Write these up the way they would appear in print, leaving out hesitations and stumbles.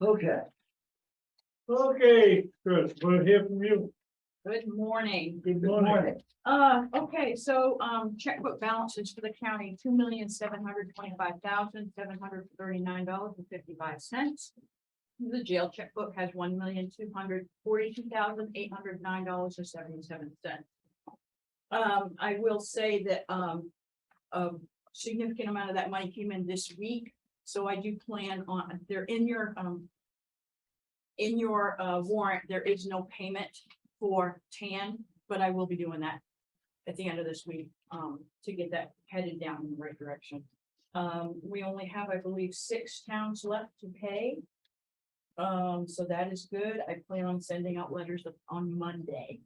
Okay. Okay, Chris, we'll hear from you. Good morning. Good Good morning. morning. Okay, so, checkbook balances for the county, $2,725,739.55. The jail checkbook has $1,242,809.77. I will say that, a significant amount of that money came in this week, so I do plan on, they're in your warrant, there is no payment for TAN, but I will be doing that at the end of this week, to get that headed down in the right direction. We only have, I believe, 6 towns left to pay. So that is good. I plan on sending out letters on Monday,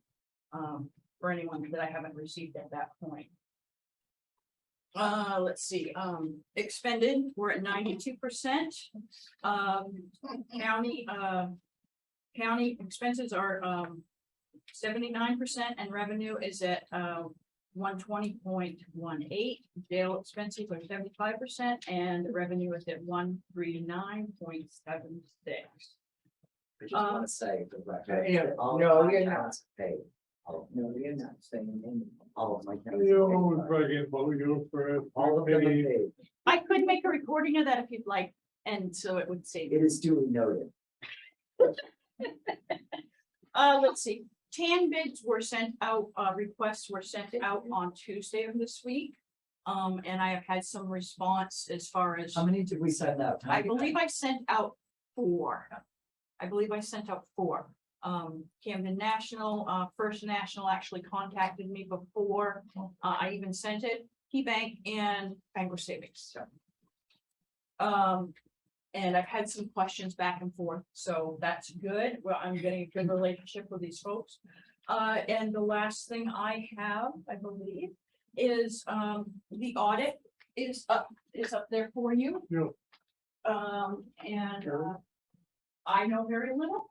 for anyone that I haven't received at that point. Let's see, expended, we're at 92%. County expenses are 79% and revenue is at 120.18. Jail expenses are 75% and revenue is at 139.76. I just want to say for the record, Yeah, all no, my you're not. accounts paid. All No, you're not saying anything. of my accounts You paid. always bragging about you first. All of them are Maybe- paid. I could make a recording of that if you'd like, and so it would save. It is duly noted. Let's see, TAN bids were sent out, requests were sent out on Tuesday of this week. And I have had some response as far as, How many did we send out? I believe I sent out 4. Camden National, First National actually contacted me before, I even sent it, KeyBank and Bangor Savings. And I've had some questions back and forth, so that's good. Well, I'm getting a good relationship with these folks. And the last thing I have, I believe, is, the audit is up there for you. Yeah. I know very little,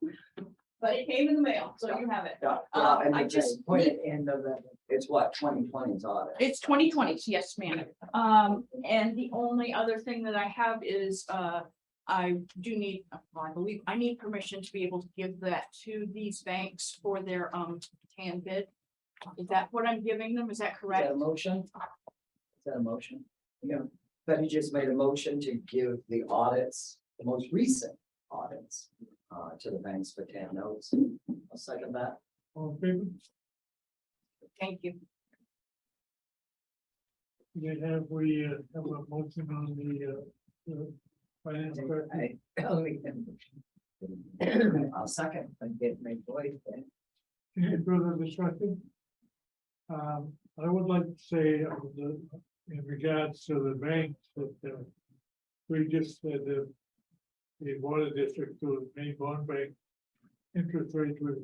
but it came in the mail, so you have it. Yeah, and I I just just put it in the, it's what, 2020's audit. It's 2020, yes, ma'am. And the only other thing that I have is, I do need, I believe, I need permission to be able to give that to these banks for their, TAN bid. Is that what I'm giving them? Is that Is correct? that a motion? Is that a motion? Yeah, Betty just made a motion to give the audits, the most recent audits, to the banks for 10 notes. I'll second that. All in favor? Thank you. We have a motion on the finance director. I'll second. I get my voice then. Any further discussion? I would like to say, in regards to the banks, that we just said that the water district to the Maine bond bank interest rate was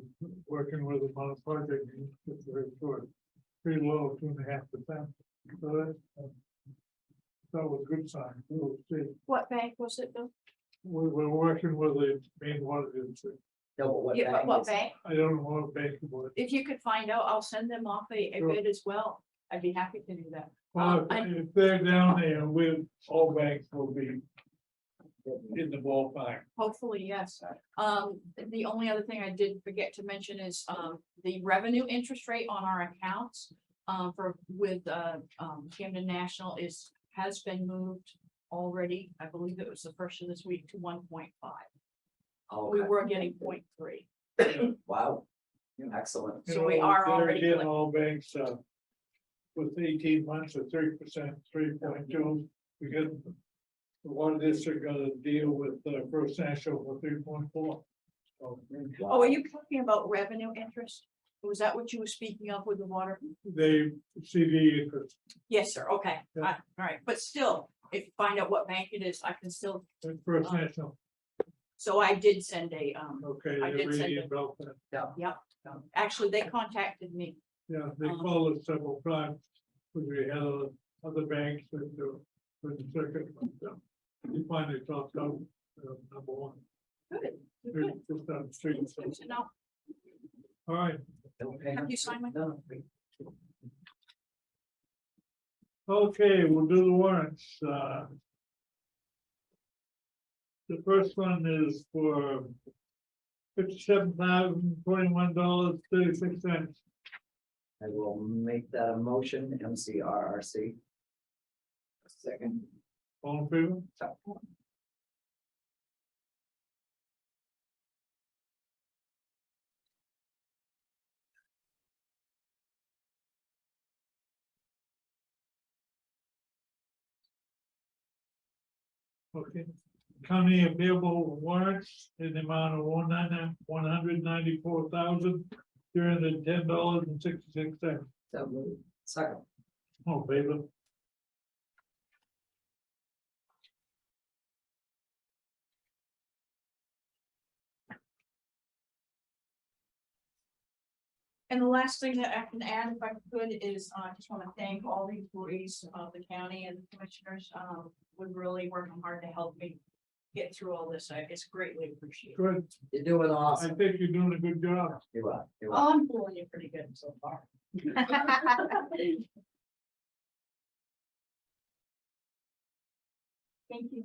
working with them on a project, interest rate for pretty low, 2.5%. So that was a good sign. We'll see. What bank was it, Bill? We're working with the Maine water district. No, but what Yeah, bank what is it? bank? I don't know what bank it was. If you could find out, I'll send them off a Sure. bid as well. I'd be happy to do that. Well, I- if they're down there, all banks will be in the ballpark. Hopefully, yes. The only other thing I did forget to mention is, the revenue interest rate on our accounts. Camden National has been moved already. I believe it was the first of this week to 1.5. Oh, We okay. were getting 0.3. Wow, excellent. So we are They're already getting collecting. all banks, with 18 months at 3%, 3.2. We got the water district got a deal with First National for 3.4. So Oh, are you talking about revenue interest? Was that what you were speaking of with the water? they CD interest, Yes, sir. Okay. Yeah. All right. But still, if you find out what bank it is, I can still, and First National, so I did send a, okay, I they're did send really it. in Belfast. actually, they contacted me. Yeah, they called us several times, because we had other banks that were in the circuit. But, we finally talked out, number one. Good. We're just on the street, so, Good to know. all right. Okay. Have you signed my? No, Okay, we'll do the warrants. The first one is for $57,021.36. I will make that a motion, MCRRC. Second. All in favor? Okay, county available warrants in the amount of $194,000, $310.66. So moved. Second. Oh, favor. And the last thing that I can add, if I could, is I just want to thank all the employees of the county and the commissioners, would really working hard to help me get through all this. It's greatly appreciated. Good, You're doing I awesome. think you're doing a good job. You are. You are. Oh, I'm fooling you pretty good so far. Thank you.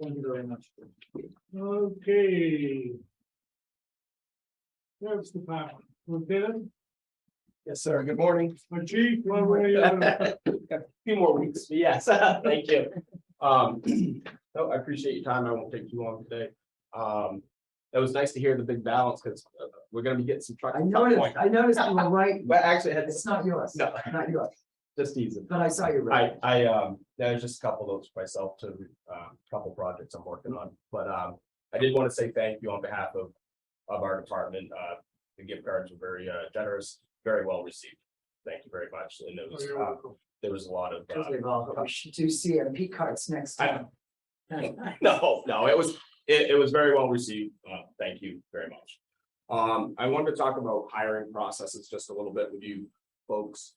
Thank you very much. Okay. Sheriff's Department, Lieutenant, Yes, sir. Good morning. or Chief, what were you? A few more weeks, but yes, thank you. No, I appreciate your time. I won't take too long today. It was nice to hear the big balance because we're gonna be getting some trucks. I noticed you were right. But actually, I had It's not yours. No. Not yours, just teasing. but I saw you right. There's just a couple of those myself to, couple projects I'm working on, but, I did want to say thank you on behalf of our department. The gift cards were very, generous, very well received. Thank you very much. And it was, there was a lot of, Because we've all, we should do CMP cards next time. no, it was very well received. Thank you very much. I wanted to talk about hiring processes just a little bit with you folks,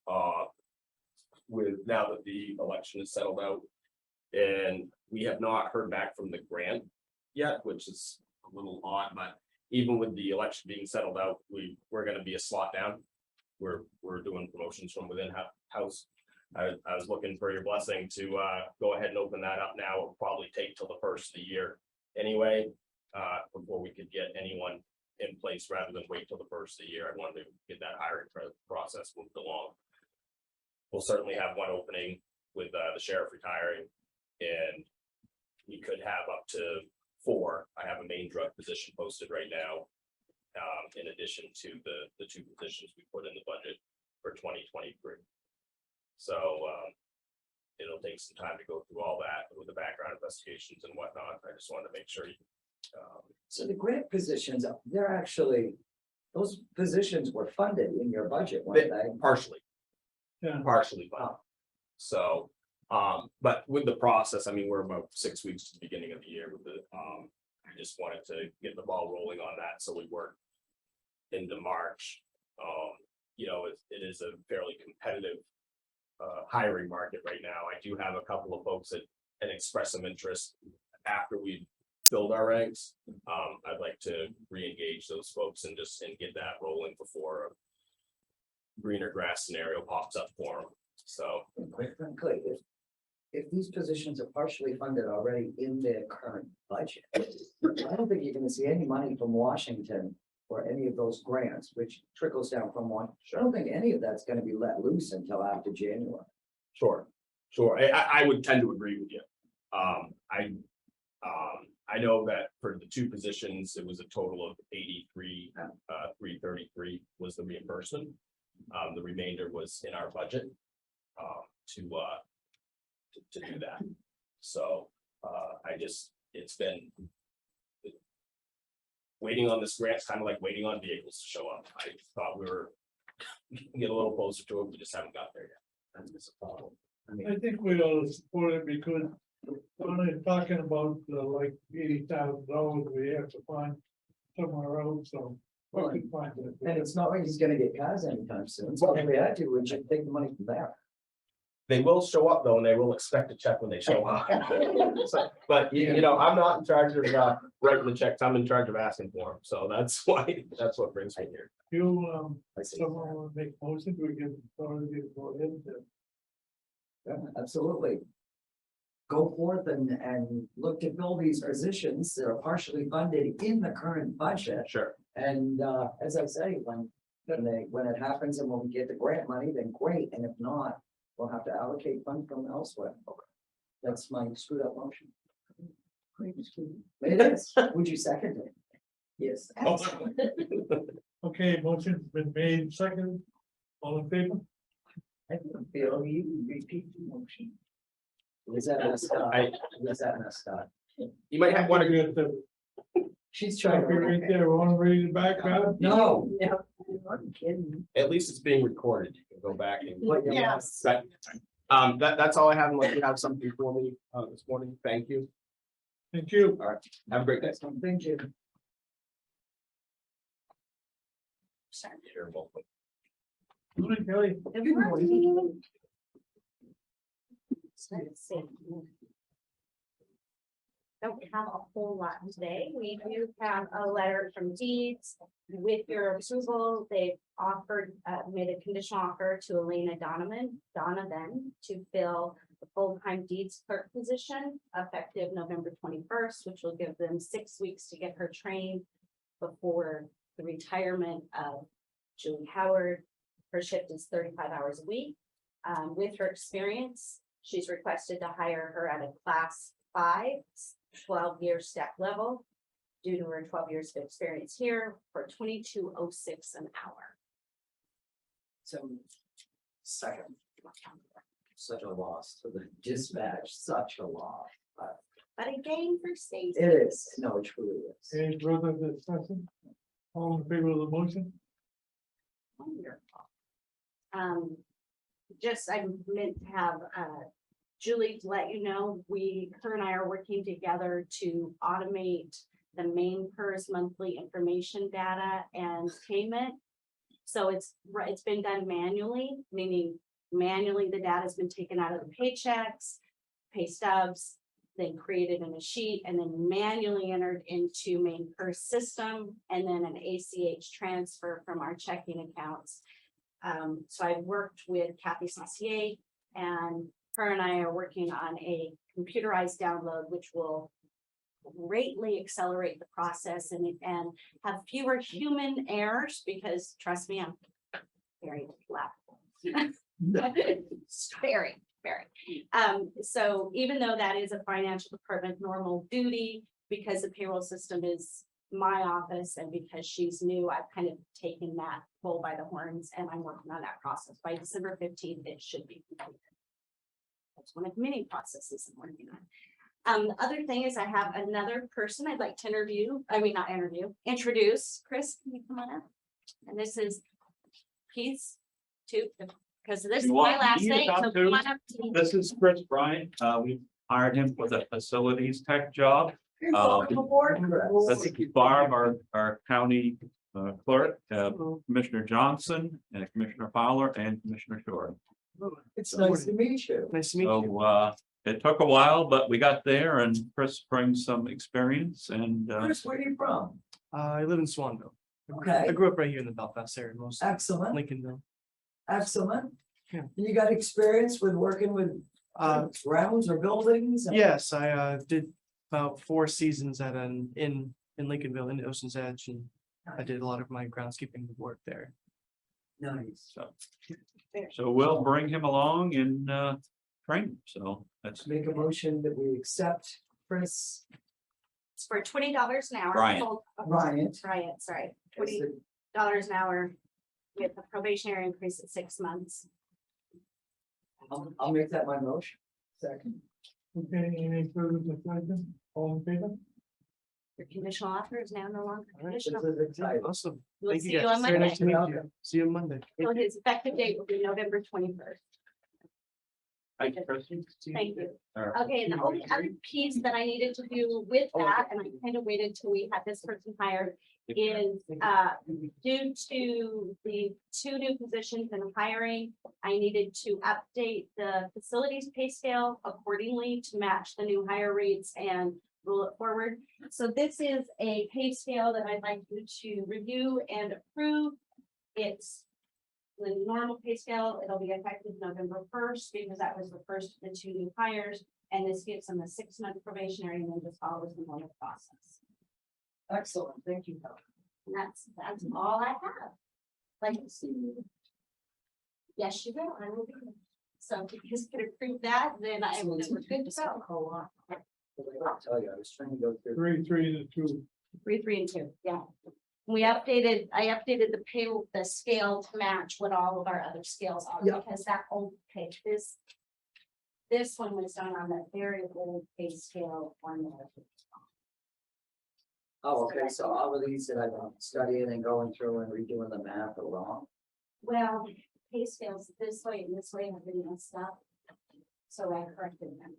with now that the election is settled out. And we have not heard back from the grant yet, which is a little odd, but even with the election being settled out, we're gonna be a slot down. We're doing promotions from within house. I was looking for your blessing to go ahead and open that up now. It'll probably take till the first of the year anyway, before we could get anyone in place rather than wait till the first of the year. I wanted to get that hiring process moved along. We'll certainly have one opening with the sheriff retiring, and we could have up to 4. I have a main drug position posted right now, in addition to the 2 positions we put in the budget for 2023. So it'll take some time to go through all that with the background investigations and whatnot. I just wanted to make sure. So the grant positions, they're actually, those positions were funded in your budget, weren't they? Partially. Yeah. Partially funded. So, but with the process, I mean, we're about 6 weeks to the beginning of the year with the, I just wanted to get the ball rolling on that, so we work into March. You know, it is a fairly competitive hiring market right now. I do have a couple of folks that had expressed some interest after we filled our ranks. I'd like to re-engage those folks and get that rolling before a greener grass scenario pops up for them. So, Quite frankly, if these positions are partially funded already in their current budget, I don't think you're gonna see any money from Washington or any of those grants, which trickles down from one. I don't think any of that's gonna be let loose until after January. sure. I would tend to agree with you. I know that for the 2 positions, it was a total of 83, 333 was the reimbursement. The remainder was in our budget to do that. So it's been waiting on this grant. It's kind of like waiting on vehicles to show up. I thought we were get a little closer to it. We just haven't got there yet. That's a problem. I think we ought to support it because when they're talking about like $80,000, we have to find somewhere else, so. we can find it. And it's not like he's gonna get cars anytime soon. So if we had to, we should take the money from there. They will show up though, and they will expect a check when they show up. So, but you know, I'm not in charge of writing the checks. I'm in charge of asking for them. So that's what brings me here. You, I see. someone want to make motion, we can already go ahead. Yeah, absolutely. go forth and look to fill these positions that are partially funded in the current budget. Sure. And, as I say, when it happens and when we get the grant money, then great, and if not, we'll have to allocate funds from elsewhere. That's my screwed up motion. It is. Would you second it? Yes. Okay, motion's been made, second, all in favor? I feel you repeat the motion. Was that messed up? Was that messed up? You might have one, We got the She's trying copy right to. there, want to read it back, Madam? No. I'm kidding. at least it's being recorded. You can go back and. But yeah. Yes. Right. That's all I have, unless you have something for me, this morning. Thank you. Thank you. Have a great day. Thank you. Terrible. Morning, Kelly. Let's see. Don't have a whole lot today. We do have a letter from Deeds. With your approval, they've offered, made a conditional offer to Elena Donovan to fill the full-time Deeds clerk position effective November 21st, which will give them 6 weeks to get her trained before the retirement of Julie Howard. Her shift is 35 hours a week. With her experience, she's requested to hire her at a class 5, 12-year step level due to her 12 years of experience here for $22.06 an hour. So, second. Such a loss to the dispatch, such a loss. But a gain for Stacy. It is, no, it truly is. Any further discussion? All in favor of the motion? Wonderful. Just I meant to have Julie to let you know, her and I are working together to automate the Maine PERS monthly information data and payment. So it's been done manually, meaning manually the data has been taken out of the paychecks, pay stubs, then created in a sheet and then manually entered into Maine PERS system and then an ACH transfer from our checking accounts. So I've worked with Kathy Saucier and her and I are working on a computerized download, which will greatly accelerate the process and have fewer human errors because trust me, I'm very loud. Very. So even though that is a financial department normal duty, because the payroll system is my office and because she's new, I've kind of taken that bull by the horns and I'm working on that process. By December 15th, it should be completed. That's one of many processes I'm working on. The other thing is I have another person I'd like to introduce. Chris, can you come on up? And this is Keith's too, because this is You my want last me to name. talk So to? come on up to me. This is Chris Bryant. We hired him for the facilities tech job. Welcome aboard, This Chris. is Barb, our county clerk, Commissioner Johnson, and Commissioner Fowler, and Commissioner Shore. It's nice to meet you. Nice to meet you. So it took a while, but we got there, and Chris brings some experience and Chris, where are you from? I live in Swanville. Okay. I grew up right here in the Belfast area, most Excellent, Lincolnville. excellent. Yeah. You got experience with working with grounds or buildings? Yes, I did about 4 seasons at in Lincolnville in Ocean's Edge, and I did a lot of my groundskeeping work there. Nice. so we'll bring him along and train him. So that's Make a motion that we accept Chris It's for $20 an hour. Bryant. Bryant. Bryant, sorry, as $20 the- an hour with a probationary increase at 6 months. I'll make that my motion. Second. Okay, any further discussion? All in favor? Your conditional offer is now no longer All right, This conditional. is exciting. Awesome. We'll Thank see you you guys. on Very nice to Monday. meet you. See you on Monday. So his effective date will be November 21st. thank you, Chris. Thank you. All right. Okay, and the only other piece that I needed to do with that, and I kind of waited till we had this person hired, is due to the 2 new positions in hiring, I needed to update the facilities pay scale accordingly to match the new hire rates and roll it forward. So this is a pay scale that I'd like you to review and approve. It's the normal pay scale, it'll be effective November first, because that was the first of the 2 new hires. And this gives them a 6-month probationary and then just follows the normal process. Excellent, thank you, Helen. And that's all I have. Like, yes, you will, I will be. There. So if you guys could approve that, then we're good to go. I'll tell you, I was trying to go through. 3, 3, and 2. 3, 3, and 2, yeah. I updated the the scale to match what all of our other scales are, Yeah. because that old pay, this one was done on that very old pay scale formula. Oh, okay, so all of these that I've been studying and going through and redoing the math are wrong. Well, pay scales this way and this way have been messed up. So I corrected them.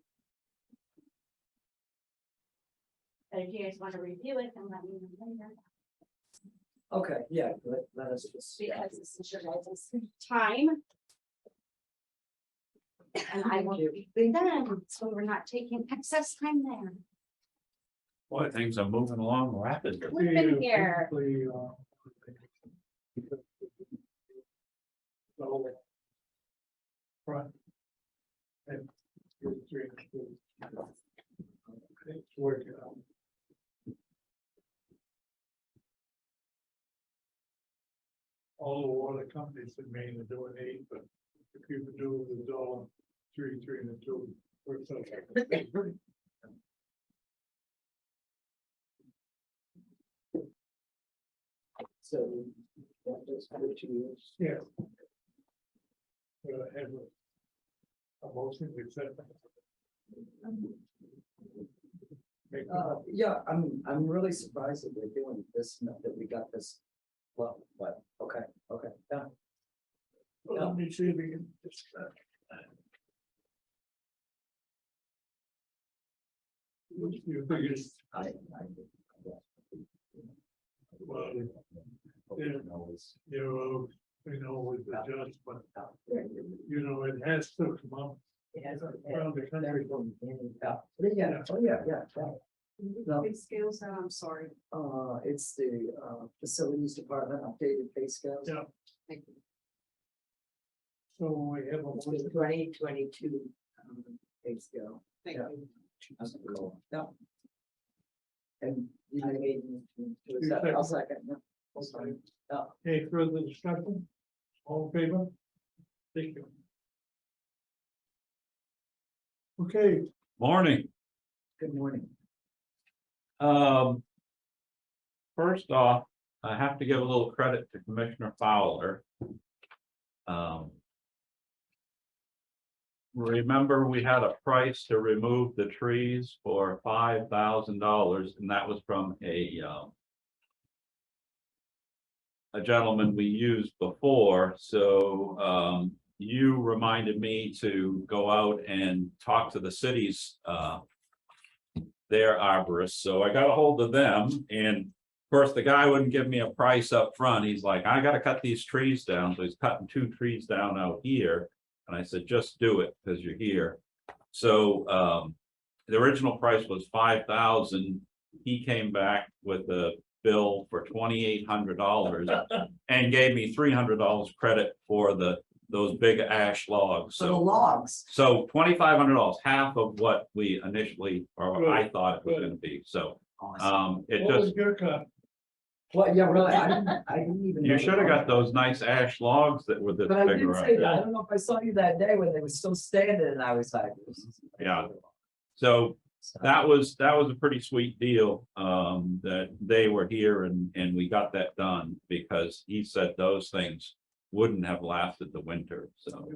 But if you guys want to review it, then let me know later. Okay, yeah, let us just. Because this is your guys' time. And I will be done, so we're not taking excess time there. Boy, things are moving along rapidly. We've been here. Front. And 3, 3, and 2. Okay, work it out. All the water companies in Maine are doing 8, but if you could do the dollar 3, 3, and 2, works out. So. that is good to use. Yeah. Have a motion to accept. Make a- Yeah, I'm really surprised that we're doing this, that we got this. Well, but, okay, yeah. Let me see if we can just. You figure, I. well, you know, with the adjustment, you know, it has to come up. Around the country. Yeah. No, Big scales, and I'm sorry. it's the facilities department updated pay scales. Yeah. So we have a motion. 2022 pay scale. Thank Yeah. you. Yeah. And you made, I'll second. Yeah. I'll second. Yeah. Any further discussion? All in favor? Thank you. Okay, Morning. Good morning. First off, I have to give a little credit to Commissioner Fowler. Remember, we had a price to remove the trees for $5,000, and that was from a gentleman we used before. So you reminded me to go out and talk to the city's their arborists. So I got a hold of them, and of course the guy wouldn't give me a price up front. He's like, I gotta cut these trees down. So he's cutting 2 trees down out here. And I said, just do it because you're here. So the original price was $5,000. He came back with a bill for $2,800 and gave me $300 credit for those big ash logs. So the So logs. $2,500, half of what we initially, or I thought it was going to be. So Awesome. it what was just, your cut? Well, yeah, really, I didn't even. you know should have got those nice ash logs that were this But I big did around. say that, I don't know if I saw you that day when they were still standing and I was like. this is- Yeah. So that was a pretty sweet deal, that they were here and we got that done because he said those things wouldn't have lasted the winter. So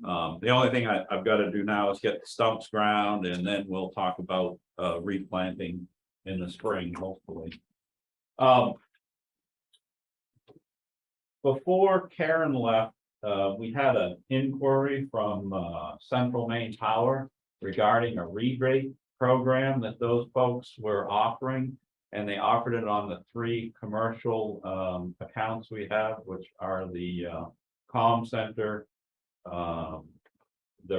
the only thing I've got to do now is get the stumps ground, and then we'll talk about replanting in the spring, hopefully. Before Karen left, we had an inquiry from Central Maine Power regarding a rebate program that those folks were offering. And they offered it on the 3 commercial accounts we have, which are the comm center, the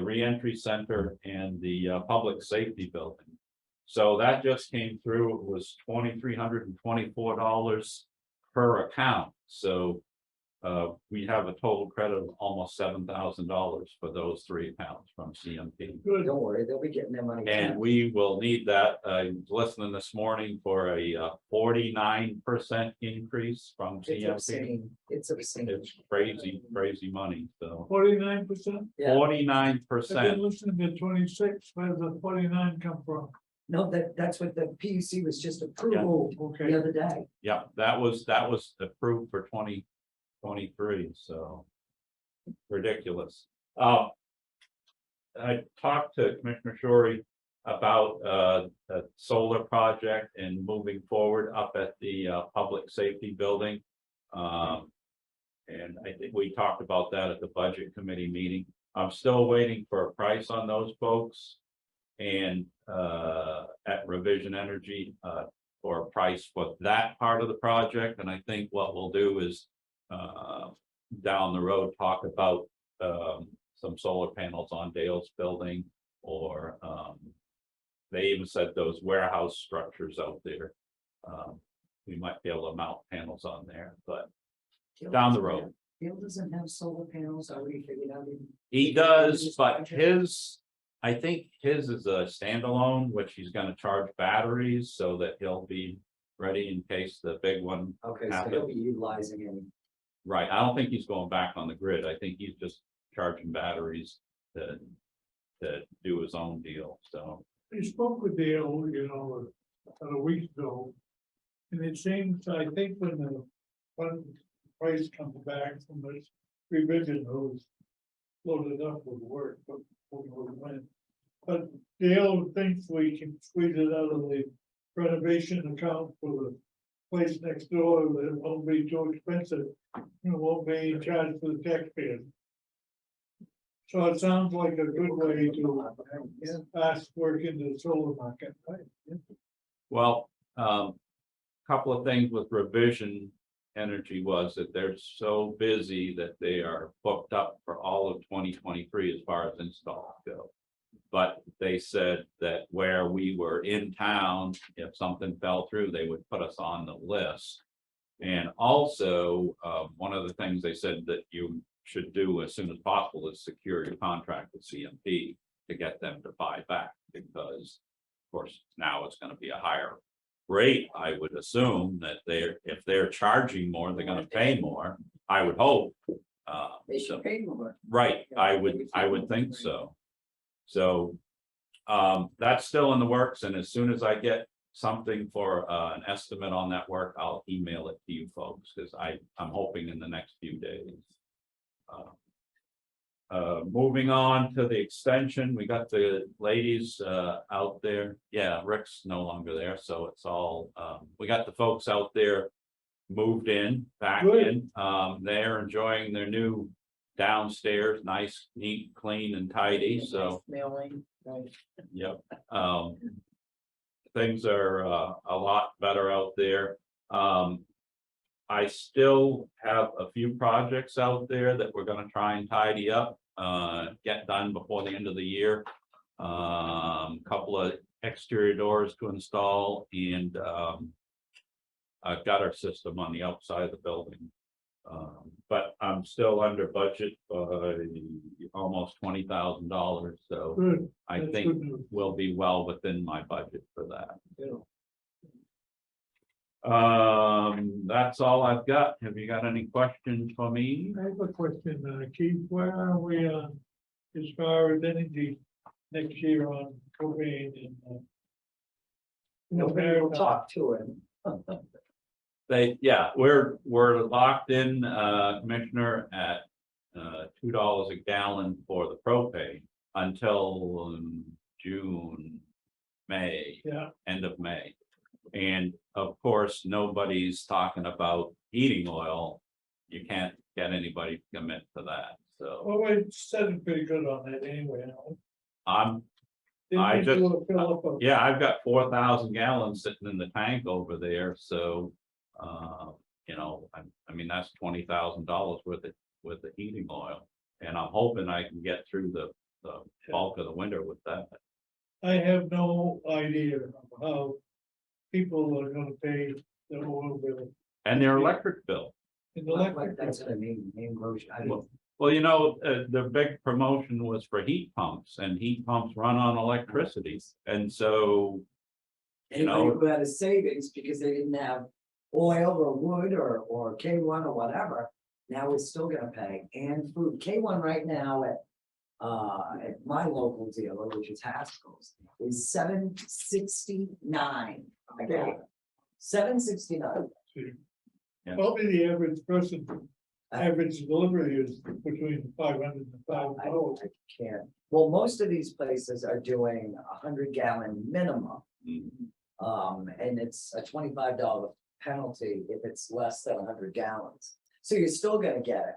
reentry center, and the public safety building. So that just came through. It was $2,324 per account. So we have a total credit of almost $7,000 for those 3 accounts from CMP. Good. Don't worry, they'll be getting their money. And back. we will need that. I was listening this morning for a 49% increase from It's CMP. obscene. It's obscene. It's crazy, crazy money. So 49%. Yeah. 49%. I've been listening to 26, where does the 49 come from? No, that's what the PUC was just approval Oh, the okay. other day. Yeah, that was approved for 2023, so ridiculous. I talked to Commissioner Shorey about a solar project and moving forward up at the public safety building. And I think we talked about that at the budget committee meeting. I'm still waiting for a price on those folks. And at Revision Energy for a price for that part of the project. And I think what we'll do is down the road, talk about some solar panels on Dale's building, or they even said those warehouse structures out there. We might be able to mount panels on there, but Dale down the doesn't road. have- Dale doesn't have solar panels already figured out. He does, but his, I think his is a standalone, which he's gonna charge batteries so that he'll be ready in case the big one. Okay, so happen. he'll be utilizing him. Right, I don't think he's going back on the grid. I think he's just charging batteries to do his own deal, so. We spoke with Dale, about a week ago. And it seems, I think when price comes back from this revision, who's loaded up with work, but when. But Dale thinks we can squeeze it out of the renovation account for the place next door, that it won't be too expensive. Won't be charged for the taxpayers. So it sounds like a good way to fast work into the solar market, right? Well, couple of things with Revision Energy was that they're so busy that they are booked up for all of 2023 as far as installs go. But they said that where we were in town, if something fell through, they would put us on the list. And also, one of the things they said that you should do as soon as possible is secure your contract with CMP to get them to buy back, because of course, now it's going to be a higher rate. I would assume that if they're charging more, they're going to pay more. I would hope. They should pay more. Right, I would think so. So that's still in the works, and as soon as I get something for an estimate on that work, I'll email it to you folks, because I'm hoping in the next few days. Moving on to the extension, we got the ladies out there. Yeah, Rick's no longer there, so it's all we got the folks out there moved back Good. in. They're enjoying their new downstairs, nice, neat, clean and tidy, so. Mailing, right. Yep. Things are a lot better out there. I still have a few projects out there that we're gonna try and tidy up, get done before the end of the year. Couple of exterior doors to install, and a gutter system on the outside of the building. But I'm still under budget by almost $20,000, so Good. I That's think good news. we'll be well within my budget for that. Yeah. That's all I've got. Have you got any questions for me? I have a question, Keith, where are we as far as energy next year on propane and? Nobody will talk to him. We're locked in, Commissioner, at $2 a gallon for the propane until June, May. Yeah, End of May. And of course, nobody's talking about heating oil. You can't get anybody to commit to that, so well, we set it pretty good on that anyway. I'm, Didn't I we just- do a fill up of- yeah, I've got 4,000 gallons sitting in the tank over there, so. I mean, that's $20,000 worth of heating oil. And I'm hoping I can get through the bulk of the winter with that. I have no idea of how people are gonna pay the oil bill. And their electric bill. in the electric. That's what I mean, main motion. I don't- Well, you know, the big promotion was for heat pumps, and heat pumps run on electricity, and so. You Anybody know, who had a savings because they didn't have oil or wood or K1 or whatever, now is still gonna pay, and food. K1 right now at my local dealer, which is Haskell's, is $7.69 a gallon. $7.69. Probably the average person, average delivery is between 500 and $1,000. I can't, well, most of these places are doing 100-gallon minimum. And it's a $25 penalty if it's less than 100 gallons. So you're still gonna get it.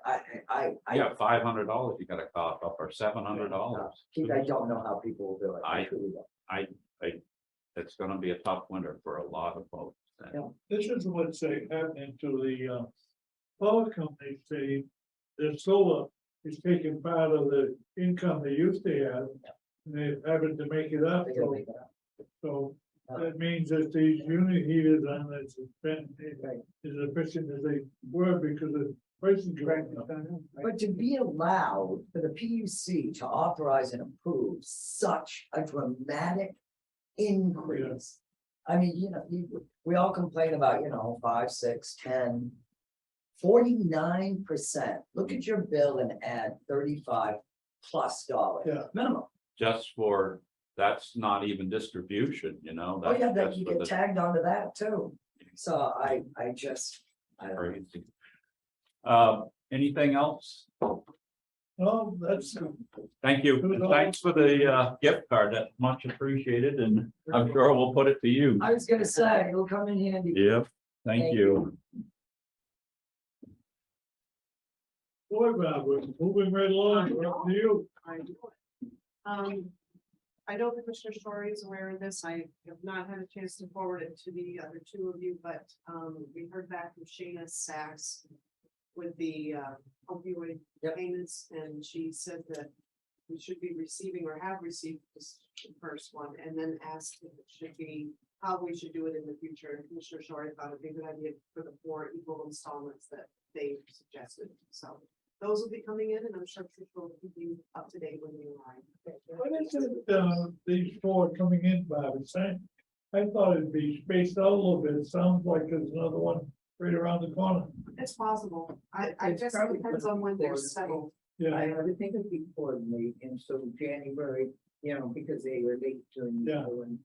I yeah, $500 you gotta cough up, or $700. I don't know how people will do it. I I- truly don't. It's gonna be a tough winter for a lot of folks. Yeah. This is what's happening to the power companies, their solar is taking part of the income they used to have. And they're having to make it up, They gotta make it up. so that means that these unit heaters aren't as Right. efficient as they were because of prices going up. But to be allowed for the PUC to authorize and approve such a dramatic increase. I mean, we all complain about, 5, 6, 10. 49%. Look at your bill and add $35+ Yeah. minimum. Just for, that's not even distribution, you know? Oh, yeah, that that's you for get the tagged onto that too. So I don't know. crazy. Anything else? Oh, that's, Thank you. And thanks for the gift card. That's much appreciated, and I'm sure we'll put it to you. I was gonna say, it'll come in handy. Yep, thank Thank you. boy, Bob, we're moving right along, we're up to you. I know the Commissioner Story is aware of this. I have not had a chance to forward it to the other two of you, but, we heard back from Shayna Sachs with the, opioid Yep. payments, and she said that we should be receiving or have received this first one, and then asked if it should be, how we should do it in the future. And Commissioner Story thought it'd be a good idea for the 4 equal installments that they suggested. So those will be coming in, and I'm sure people will keep you up to date when you arrive. What is it, these 4 coming in, Bob, it's saying? I thought it'd be spaced out a little bit, it sounds like there's another one right around the corner. It's possible. I It's guess it probably depends on when they're before the settled. Yeah, Everything would be coordinated, and so January, because they were late during the Yeah. year when,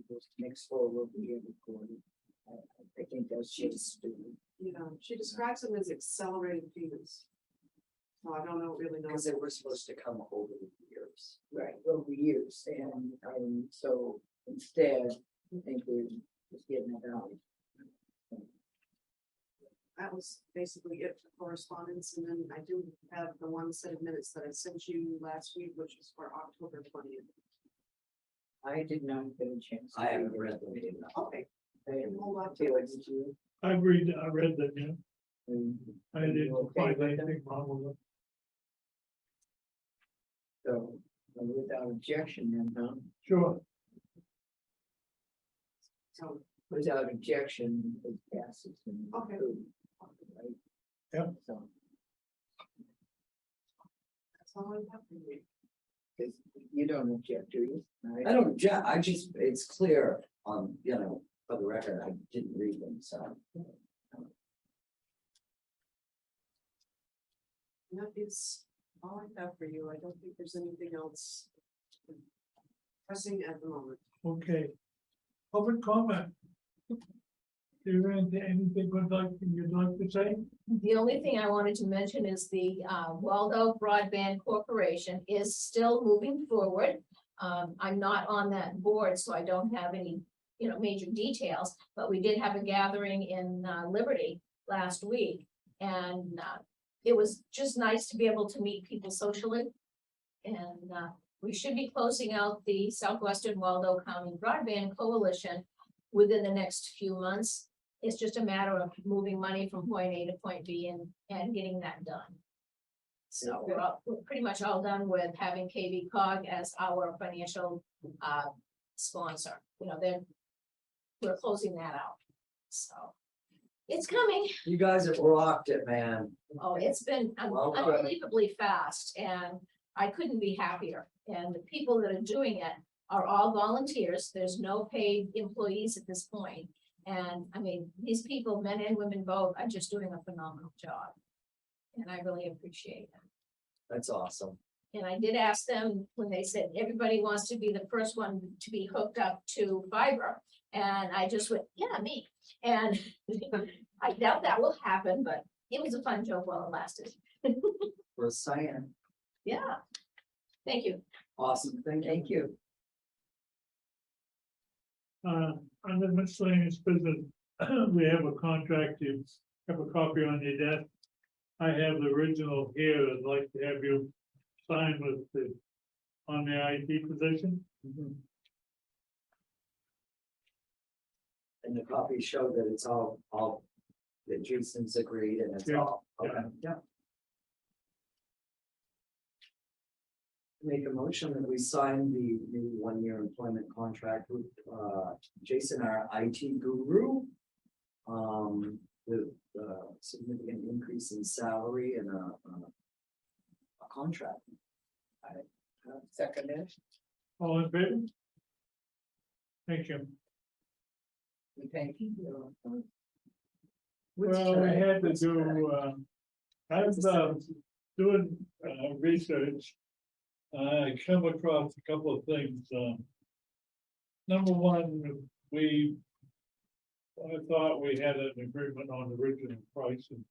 this next fall will be recorded. I think that's just. She describes them as accelerated payments. So I don't know, really know. Because they were supposed to come over the years. Right, over years, and so instead, I think they're just getting it out. That was basically it for correspondence, and then I do have the one set of minutes that I sent you last week, which is for October 20th. I did not get a chance. to I haven't read read them either. Okay, it. hold on to Taylor, it. did you? I read that, yeah, And I didn't you okay find with them? anything wrong with them. So, without objection, then, Sure, So, without objection, it passes. and Okay. approved, right? Yep. So, that's all I have for you. because you don't object, do you? I don't object, it's clear for the record, I didn't read them, so. That is all I have for you. I don't think there's anything else pressing at the moment. okay. Public comment. Do you have anything you'd like to say? The only thing I wanted to mention is the Waldo Broadband Corporation is still moving forward. I'm not on that board, so I don't have any, major details, but we did have a gathering in Liberty last week. And it was just nice to be able to meet people socially. And we should be closing out the Southwestern Waldo County Broadband Coalition within the next few months. It's just a matter of moving money from point A to point B and getting that done. So we're pretty much all done with having KB Cog as our financial sponsor. We're closing that out. So It's coming. You guys have rocked it, man. Oh, it's been Well done. unbelievably fast and I couldn't be happier. And the people that are doing it are all volunteers. There's no paid employees at this point. And I mean, these people, men and women both, are just doing a phenomenal job. And I really appreciate it. That's awesome. And I did ask them when they said everybody wants to be the first one to be hooked up to fiber. And I just went, yeah, me. And I doubt that will happen, but it was a fun joke while it lasted. We're saying, Yeah. Thank you. awesome, thank you. Under miscellaneous business, we have a contract, you have a copy on your desk. I have the original here, I'd like to have you sign with the, on the IT position. And the copies show that it's all, that Jason's agreed and it's Yeah, all, okay, yeah. Make a motion that we sign the new one-year employment contract with, Jason, our IT guru. With significant increase in salary and a contract. Second is, All in favor? Thank you. we thank you. Well, we had to do, I was doing research. I come across a couple of things. Number one, I thought we had an agreement on the original price and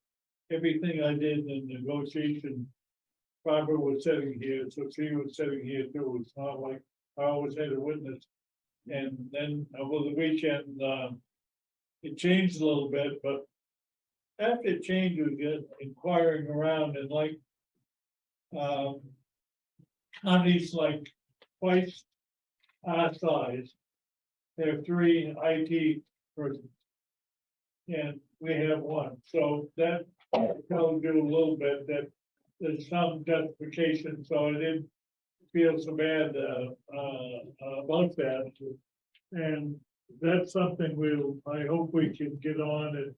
everything I did in negotiation. Barbara was sitting here, so she was sitting here too. It's not like I always had a witness. And then over the weekend, it changed a little bit, but after it changed, we get inquiring around and like, on these like twice our size, there are 3 IT persons. And we have 1, so that tells you a little bit that there's some justification, so I didn't feel so bad about that. And that's something I hope we can get on and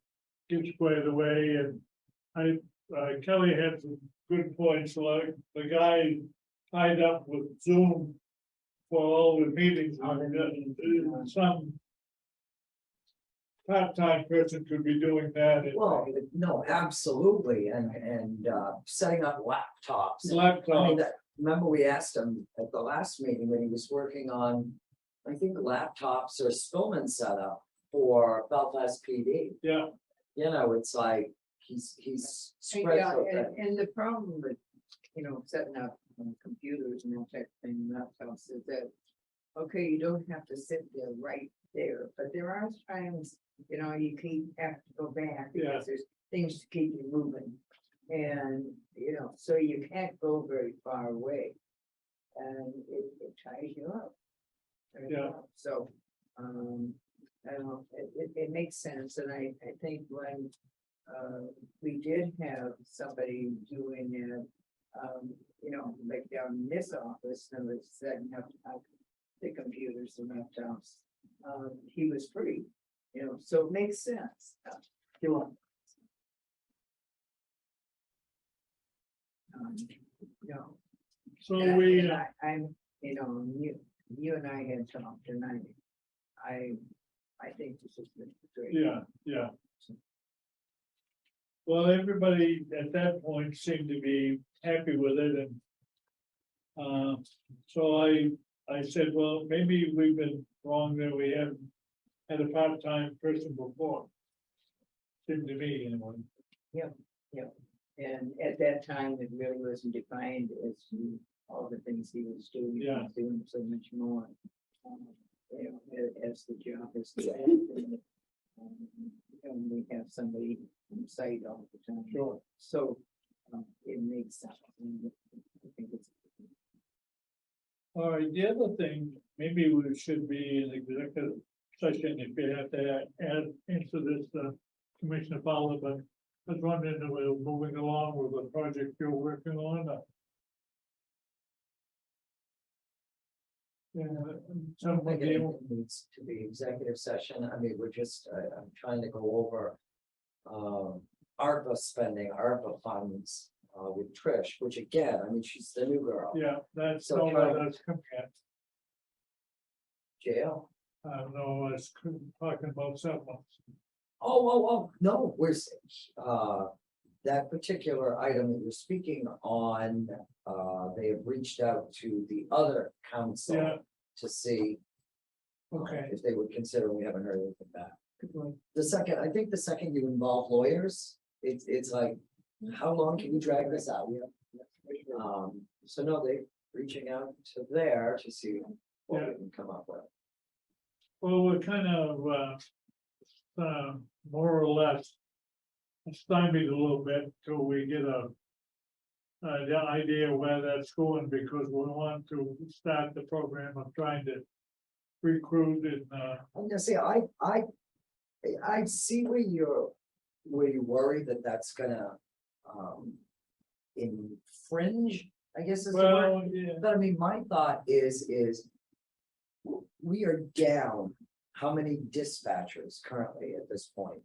get squared away. And Kelly had some good points, like the guy tied up with Zoom for all the meetings. Some part-time person could be doing that. Well, no, absolutely, and setting up laptops. I mean, Laptop, remember we asked him at the last meeting when he was working on, I think, laptops or Spillman setup for Belfast PD. yeah, You know, it's like, he's spread Yeah, so thin. and the problem with, setting up computers and that type of thing, laptops is that, okay, you don't have to sit there right there, but there are times, you have to go back Yeah. because there's things to keep you moving. And, so you can't go very far away. And it ties you up. Yeah. So, I don't know, it makes sense, and I think when we did have somebody doing it, like down in this office, and was setting up the computers and laptops, he was free, so it makes sense. so And we, and I'm, you and I had talked tonight. I think this is great. yeah. Well, everybody at that point seemed to be happy with it and so I said, well, maybe we've been wrong that we haven't had a part-time person before. Seemed to me anyway. And at that time, it really wasn't defined as to all the things he was doing. He Yeah. was doing so much more. As the job is. And we have somebody on site all the time. Sure. So, it makes sense. I think it's. All right, the other thing, maybe we should be in executive session if we have to add into this, Commissioner Fowler, but I was wondering if we're moving along with the project you're working on. Yeah, I don't somebody, think anything needs to be executive session. I mean, we're just, I'm trying to go over ARPA spending, ARPA funds, with Trish, which again, I mean, she's the new girl. Yeah, that's So all kind of- that's coming at. Jail. No, I was talking about something. Oh, no, that particular item that you're speaking on, they have reached out to the other council Yeah. to see Okay. if they would consider, we haven't heard anything back. The second, I think the second you involve lawyers, it's like, how long can you drag this out? So no, they reaching out to there to see what we can come up with. Well, we're kind of, more or less stymied a little bit till we get the idea where that's going, because we want to start the program of trying to recruit and, I'm gonna say, I see where you worry that that's gonna, infringe, I guess is the word. well, yeah, But I mean, my thought is we are down how many dispatchers currently at this point?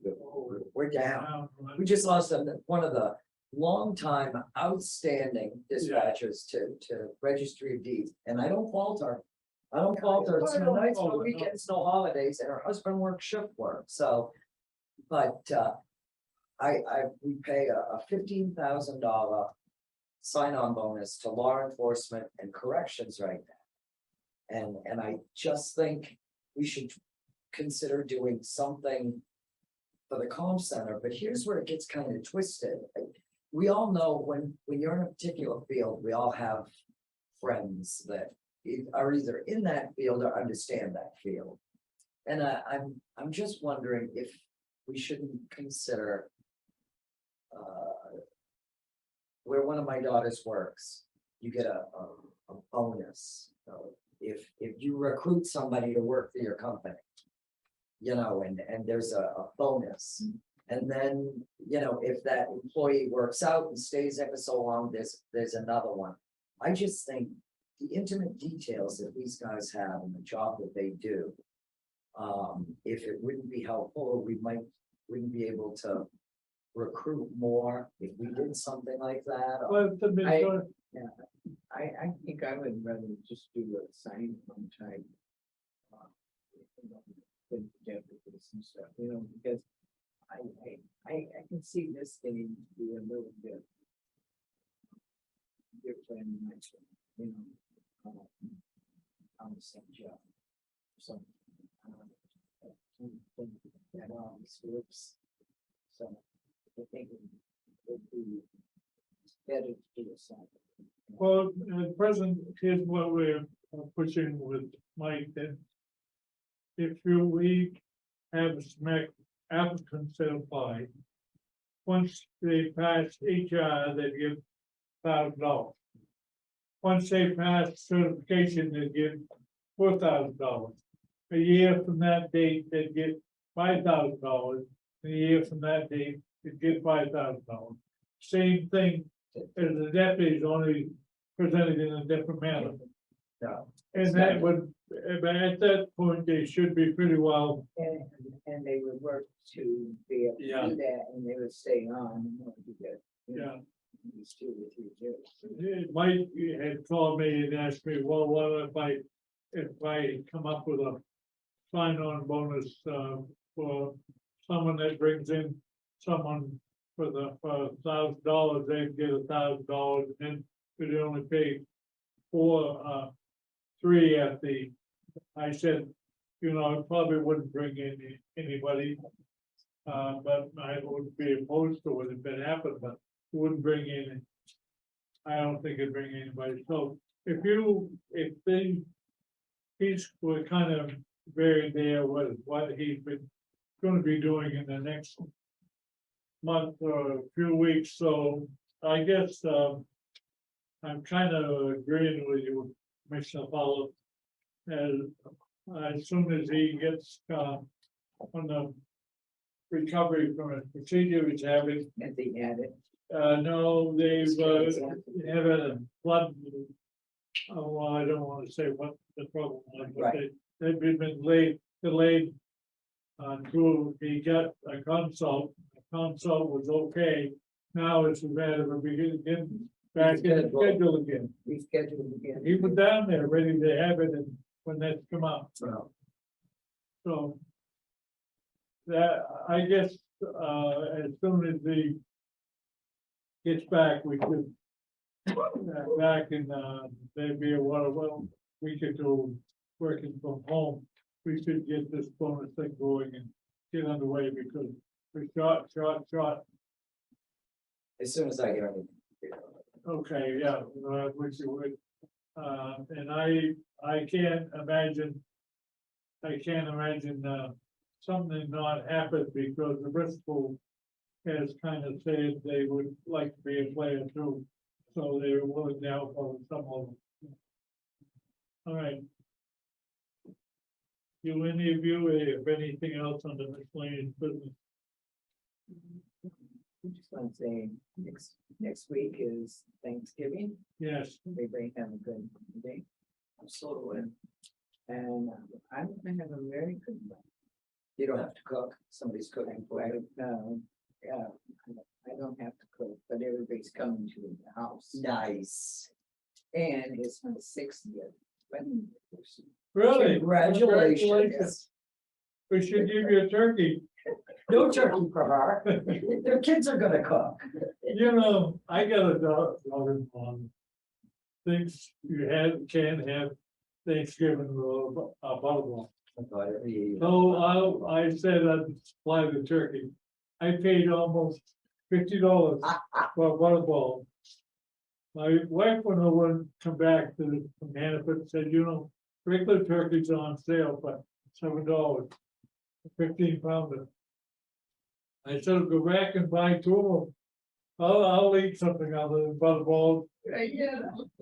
We're down. We just lost one of the longtime outstanding dispatchers to registry of deeds, and I don't fault her. It's no nights, no weekends, no holidays, and her husband works shift work, so. But, we pay a $15,000 sign-on bonus to law enforcement and corrections right now. And I just think we should consider doing something for the comm center, but here's where it gets kind of twisted. We all know when you're in a particular field, we all have friends that are either in that field or understand that field. And I'm just wondering if we shouldn't consider where one of my daughters works, you get a bonus. So if you recruit somebody to work for your company, and there's a bonus. And then, if that employee works out and stays there for so long, there's another one. I just think the intimate details that these guys have and the job that they do. If it wouldn't be helpful, wouldn't be able to recruit more if we did something like that. but the majority, I think I would rather just do a sign on type. Put together this and stuff, because I can see this thing be a little bit different, on the same job. So. That always works. So I think it would be better to do a sign. well, at present, here's what we're pushing with Mike, that if we have some applicants that apply, once they pass HR, they get $1,000. Once they pass certification, they get $4,000. A year from that date, they get $5,000. A year from that date, they get $5,000. Same thing as the deputies, only presented in a different manner. No. And that would, but at that point, they should be pretty well, And they would work to be able to do that, and they would stay on and want to do that. yeah. These 2 or 3 years. Mike had called me and asked me, well, what if I come up with a sign-on bonus, for someone that brings in someone for $1,000, they get $1,000, and then we only pay three at the, I said, I probably wouldn't bring in anybody. But I would be opposed to it if it happened, but it wouldn't bring in. I don't think it'd bring anybody, so if we're kind of very there with what he's been gonna be doing in the next month or a few weeks, so I guess, I'm kind of agreeing with you, Commissioner Fowler. As soon as he gets, on the recovery from a procedure he's having, And they had it. no, they've, had a flood. Oh, well, I don't want to say what the problem was, but Right. they've been delayed. Until he got a consult, consult was okay. Now it's a matter of beginning, back in the schedule again. Rescheduled again. He was down there ready to have it and when that come out, So, so. That, I guess, as soon as he gets back, we could. Back in, maybe a while, well, we could do working from home. We should get this bonus thing going and get underway because we're short. as soon as I hear anything. Okay, yeah, which you would. And I can't imagine. Something not happen because the Bristol has kind of said they would like to be a player too. So they're willing to help on some of them. All right. Do any of you have anything else on the miscellaneous business? I just want to say, next week is Thanksgiving. Yes, Everybody have a good day. Absolutely. And I'm gonna have a very good one. You don't have to cook, somebody's cooking for you. Yeah, I don't have to cook, but everybody's coming to the house. Nice. And it's my 60th. wedding anniversary. really? Congratulations. We should give you a turkey. No turkey for her. Their kids are gonna cook. You know, I got a daughter on. Thinks you can't have Thanksgiving with a butterball. So I said I'd supply the turkey. I paid almost $50 for a butterball. My wife went over and come back to the Hannaford and said, you know, regular turkey's on sale for $7, 15 pounder. I said, go back and buy 2 of them. I'll eat something other than butterball. Yeah,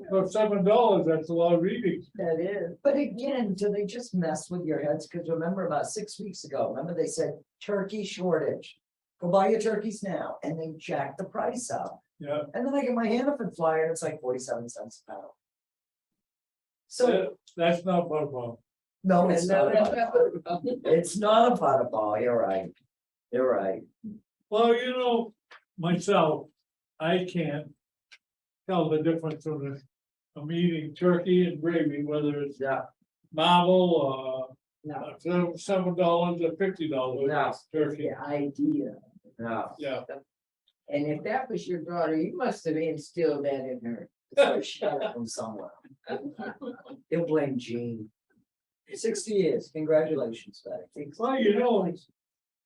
For $7, that's a lot of eating. that is. But again, do they just mess with your heads? Because remember about 6 weeks ago, remember they said turkey shortage. Go buy your turkeys now, and they jacked the price up. Yeah. And then I get my Hannaford flyer, and it's like 47 cents a pound. So, That's not butterball. no, it's not. It's not a butterball, you're right. You're right. Well, you know, myself, I can't tell the difference in I'm eating turkey and gravy, whether it's Yeah. marble, No, $7 or $50. No. Turkey, the idea. No. yeah. And if that was your daughter, you must have instilled that in her. So she got it from somewhere. He'll blame Gene. 60 years, congratulations, Betty. Well, you know,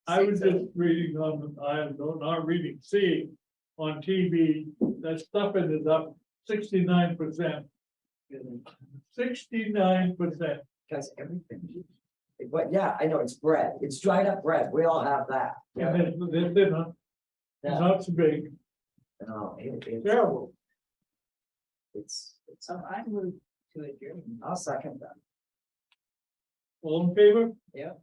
I was just reading not reading, seeing on TV, that stuffing is up 69%. 69%. Because everything. But yeah, I know, it's bread, it's dried up bread, we all have that. And then dinner, Yeah. not so big, No, it's terrible. It's, So I moved to adjourn. I'll second that. All in favor? Yeah.